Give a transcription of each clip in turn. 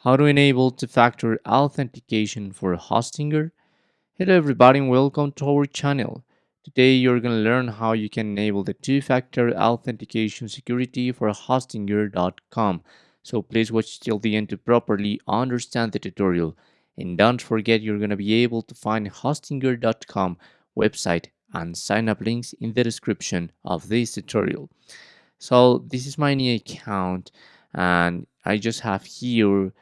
How to enable two-factor authentication for Hostinger. Hello everybody and welcome to our channel. Today you're going to learn how you can enable the two-factor authentication security for Hostinger.com. So please watch till the end to properly understand the tutorial. And don't forget you're going to be able to find Hostinger.com website and sign up links in the description of this tutorial. So this is my new account and I just have here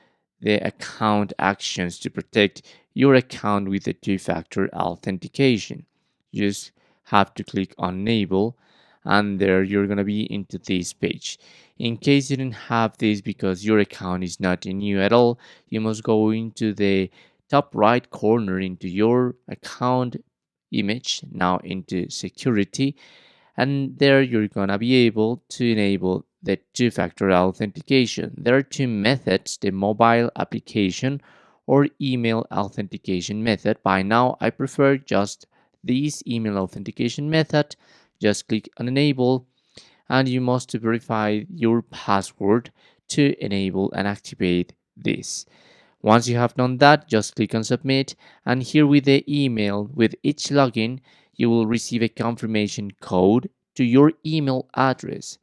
the account actions to protect your account with the two-factor authentication. You just have to click on enable and there you're gonna be into this page. In case you didn't have this because your account is not new at all, you must go into the top right corner into your account image, now into security, and there you're gonna be able to enable the two-factor authentication. There are two methods: the mobile application or email authentication method. By now I prefer just this email authentication method. Just click on enable and you must verify your password to enable and activate this. Once you have done that, just click on submit, and here with the email with each login, you will receive a confirmation code to your email address.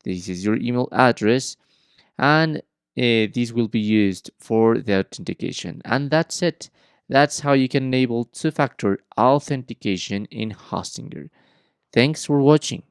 This is your email address, and this will be used for the authentication. And that's it. That's how you can enable two-factor authentication in Hostinger. Thanks for watching.